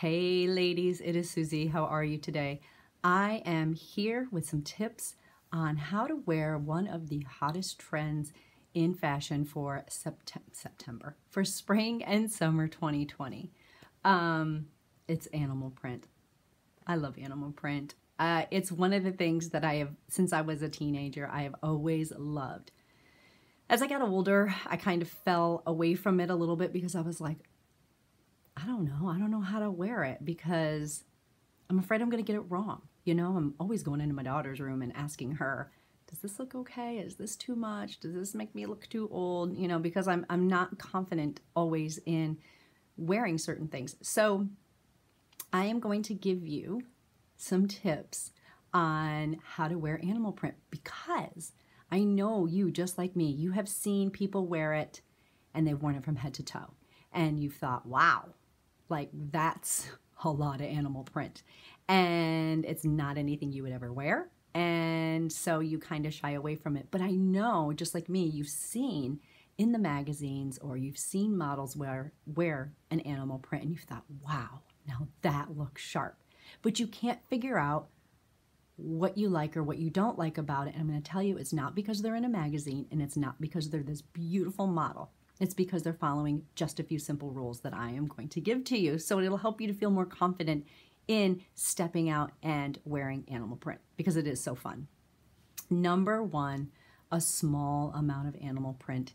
Hey ladies, it is Susie. How are you today? I am here with some tips on how to wear one of the hottest trends in fashion for September, for spring and summer 2020. It's animal print. I love animal print. It's one of the things that I have, since I was a teenager, I have always loved. As I got older, I kind of fell away from it a little bit because I was like, I don't know how to wear it because I'm afraid I'm going to get it wrong. You know, I'm always going into my daughter's room and asking her, does this look okay? Is this too much? Does this make me look too old? You know, because I'm not confident always in wearing certain things. So I am going to give you some tips on how to wear animal print because I know you, just like me, you have seen people wear it and they've worn it from head to toe. And you've thought, wow, like that's a lot of animal print. And it's not anything you would ever wear. And so you kind of shy away from it. But I know, just like me, you've seen in the magazines or you've seen models wear an animal print and you've thought, wow, now that looks sharp. But you can't figure out what you like or what you don't like about it. And I'm going to tell you, it's not because they're in a magazine and it's not because they're this beautiful model. It's because they're following just a few simple rules that I am going to give to you. So it'll help you to feel more confident in stepping out and wearing animal print because it is so fun. Number one, a small amount of animal print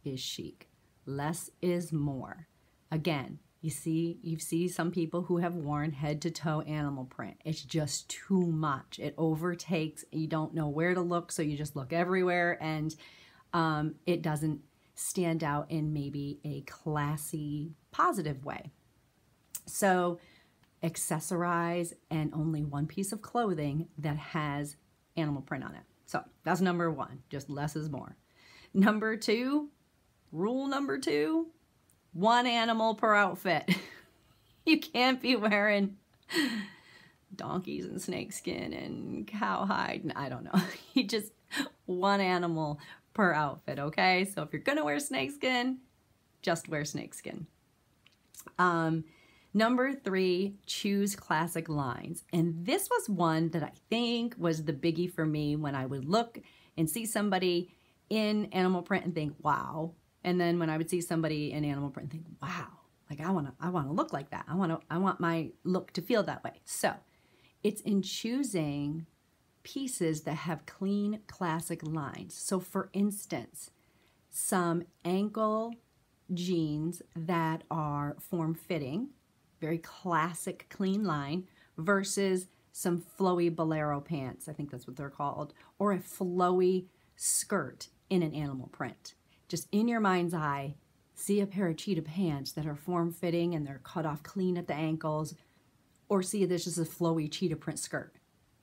is chic. Less is more. Again, you see some people who have worn head to toe animal print. It's just too much. It overtakes. You don't know where to look, so you just look everywhere, and it doesn't stand out in maybe a classy, positive way. So accessorize and only one piece of clothing that has animal print on it. So that's number one, just less is more. Number two, rule number two, one animal per outfit. You can't be wearing donkeys and snakeskin and cowhide. I don't know. You just one animal per outfit, okay? So if you're gonna wear snakeskin, just wear snakeskin. Number three, choose classic lines. And this was one that I think was the biggie for me when I would look and see somebody in animal print and think, wow. And then when I would see somebody in animal print and think, wow, like I wanna look like that. I want my look to feel that way. So it's in choosing pieces that have clean, classic lines. So for instance, some ankle jeans that are form-fitting, very classic, clean line, versus some flowy bolero pants, I think that's what they're called, or a flowy skirt in an animal print. Just in your mind's eye, see a pair of cheetah pants that are form-fitting and they're cut off clean at the ankles, or see this is a flowy cheetah print skirt.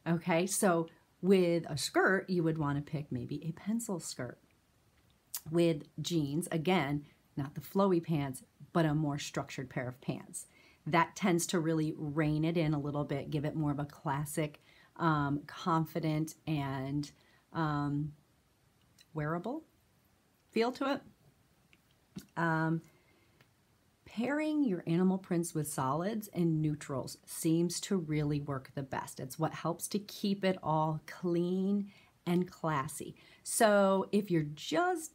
Okay, so with a skirt, you would want to pick maybe a pencil skirt. With jeans, again, not the flowy pants, but a more structured pair of pants. That tends to really rein it in a little bit, give it more of a classic, confident, and wearable feel to it. Pairing your animal prints with solids and neutrals seems to really work the best. It's what helps to keep it all clean and classy. So if you're just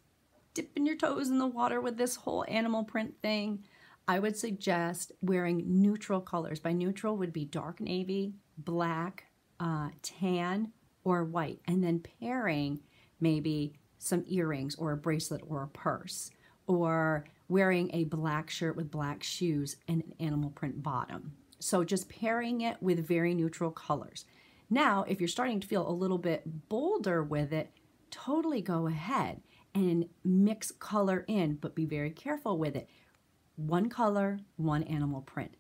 dipping your toes in the water with this whole animal print thing, I would suggest wearing neutral colors. By neutral would be dark navy, black, tan, or white, and then pairing maybe some earrings or a bracelet or a purse, or wearing a black shirt with black shoes and an animal print bottom. So just pairing it with very neutral colors. Now, if you're starting to feel a little bit bolder with it, totally go ahead and mix color in, but be very careful with it. One color, one animal print.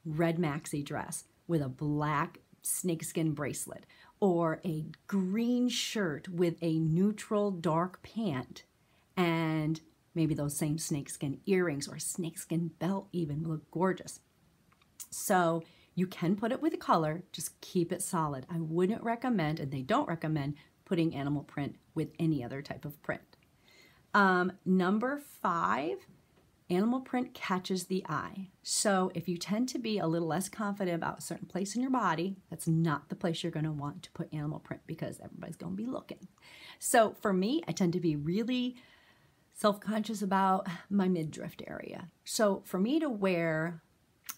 Red maxi dress with a black snakeskin bracelet, or a green shirt with a neutral dark pant and maybe those same snakeskin earrings or snakeskin belt even will look gorgeous. So you can put it with a color, just keep it solid. I wouldn't recommend, and they don't recommend, putting animal print with any other type of print. Number 5 animal print catches the eye. So if you tend to be a little less confident about a certain place in your body, that's not the place you're going to want to put animal print because everybody's going to be looking. So for me, I tend to be really self-conscious about my midriff area. So for me to wear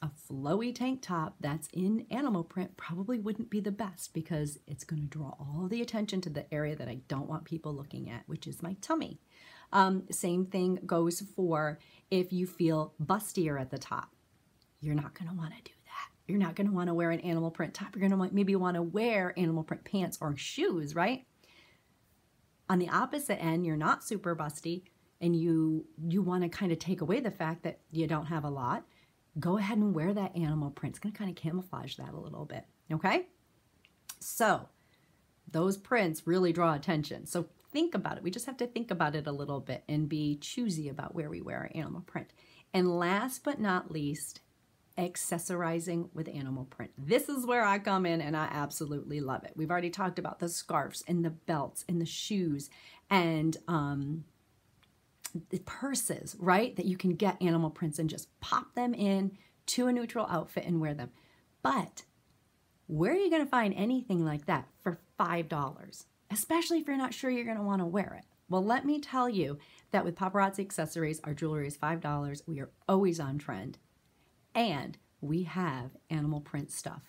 a flowy tank top that's in animal print probably wouldn't be the best because it's going to draw all the attention to the area that I don't want people looking at, which is my tummy. Same thing goes for if you feel bustier at the top. You're not going to want to do that. You're not going to want to wear an animal print top. You're going to maybe want to wear animal print pants or shoes, right? On the opposite end, you're not super busty and you want to kind of take away the fact that you don't have a lot. Go ahead and wear that animal print. It's going to kind of camouflage that a little bit, okay? So those prints really draw attention. So think about it. We just have to think about it a little bit and be choosy about where we wear our animal print. And last but not least, accessorizing with animal print. This is where I come in and I absolutely love it. We've already talked about the scarves and the belts and the shoes and the purses, right? That you can get animal prints and just pop them in to a neutral outfit and wear them. But where are you going to find anything like that for $5? Especially if you're not sure you're going to want to wear it. Well, let me tell you that with Paparazzi Accessories, our jewelry is $5. We are always on trend. And we have animal print stuff.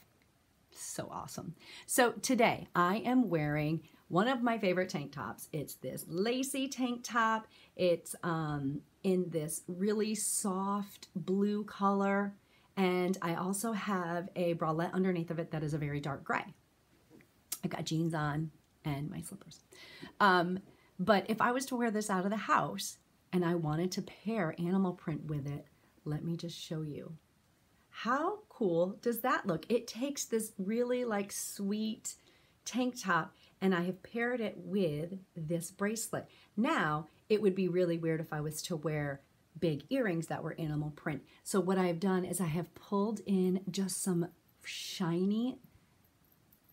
So awesome. So today I am wearing one of my favorite tank tops. It's this lacy tank top. It's in this really soft blue color. And I also have a bralette underneath of it that is a very dark gray. I got jeans on and my slippers. But if I was to wear this out of the house and I wanted to pair animal print with it, let me just show you. How cool does that look? It takes this really like sweet tank top and I have paired it with this bracelet. Now, it would be really weird if I was to wear big earrings that were animal print. So what I've done is I have pulled in just some shiny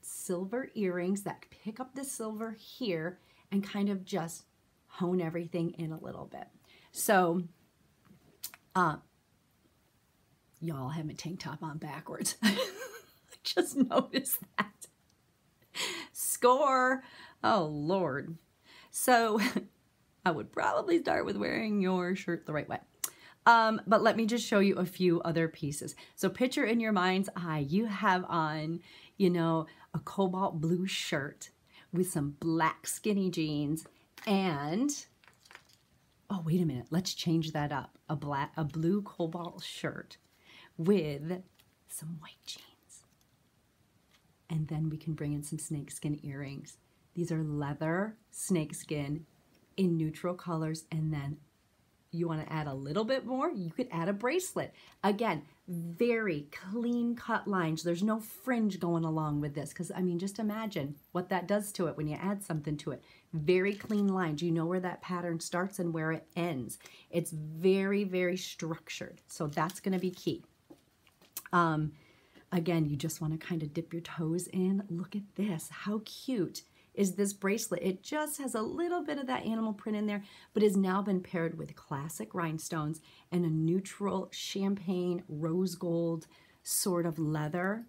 silver earrings that pick up the silver here and kind of just hone everything in a little bit. So, y'all have my tank top on backwards. I just noticed that. Score. Oh, Lord. So I would probably start with wearing your shirt the right way. But let me just show you a few other pieces. So picture in your mind's eye, you have on, you know, a cobalt blue shirt with some black skinny jeans and, oh, wait a minute. Let's change that up. A blue cobalt shirt with some white jeans. And then we can bring in some snakeskin earrings. These are leather snakeskin in neutral colors. And then you want to add a little bit more, you could add a bracelet. Again, very clean cut lines. There's no fringe going along with this because, I mean, just imagine what that does to it when you add something to it. Very clean lines. You know where that pattern starts and where it ends. It's very, very structured. So that's going to be key. Again, you just want to kind of dip your toes in. Look at this. How cute is this bracelet? It just has a little bit of that animal print in there, but has now been paired with classic rhinestones and a neutral champagne rose gold sort of leather.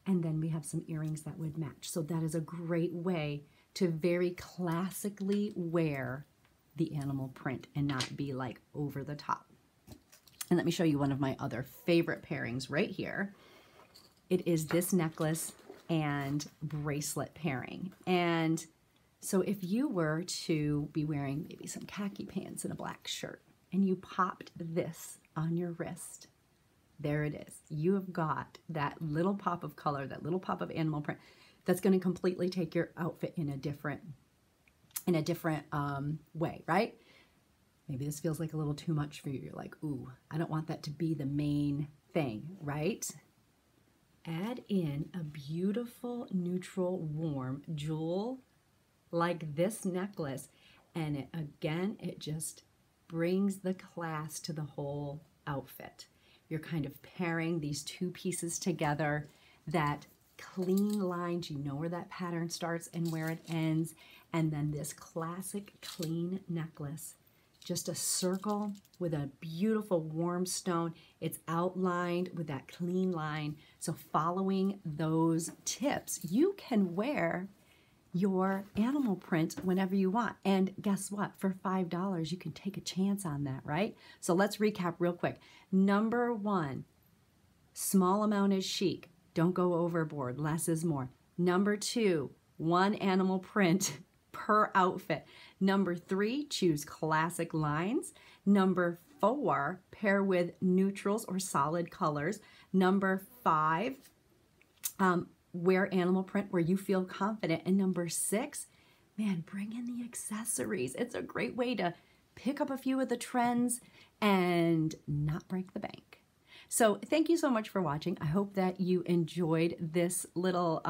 And then we have some earrings that would match. So that is a great way to very classically wear the animal print and not be like over the top. And let me show you one of my other favorite pairings right here. It is this necklace and bracelet pairing. And so if you were to be wearing maybe some khaki pants and a black shirt and you popped this on your wrist, there it is. You have got that little pop of color, that little pop of animal print that's going to completely take your outfit in a different way, right? Maybe this feels like a little too much for you. You're like, ooh, I don't want that to be the main thing, right? Add in a beautiful, neutral, warm jewel like this necklace. And it just brings the class to the whole outfit. You're kind of pairing these two pieces together, that clean lines, you know where that pattern starts and where it ends. And then this classic clean necklace just a circle with a beautiful warm stone. It's outlined with that clean line. So following those tips, you can wear your animal print whenever you want. And guess what? For $5, you can take a chance on that, right? So let's recap real quick. Number one, small amount is chic. Don't go overboard. Less is more. Number two, one animal print per outfit. Number three, choose classic lines. Number four, pair with neutrals or solid colors. Number five, wear animal print where you feel confident. And number six, man, bring in the accessories. It's a great way to pick up a few of the trends and not break the bank. So thank you so much for watching. I hope that you enjoyed this little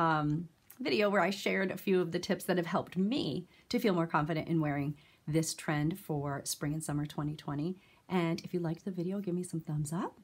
video where I shared a few of the tips that have helped me to feel more confident in wearing this trend for spring and summer 2020. And if you liked the video, give me some thumbs up.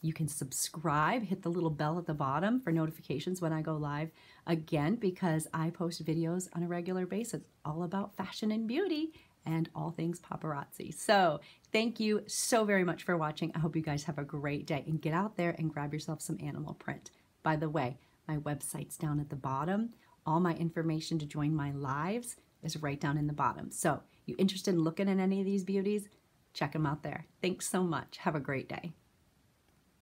You can subscribe, hit the little bell at the bottom for notifications when I go live again, because I post videos on a regular basis all about fashion and beauty and all things paparazzi. So thank you so very much for watching. I hope you guys have a great day, and get out there and grab yourself some animal print. By the way, my website's down at the bottom. All my information to join my lives is right down in the bottom. So you interested in looking at any of these beauties? Check them out there. Thanks so much. Have a great day.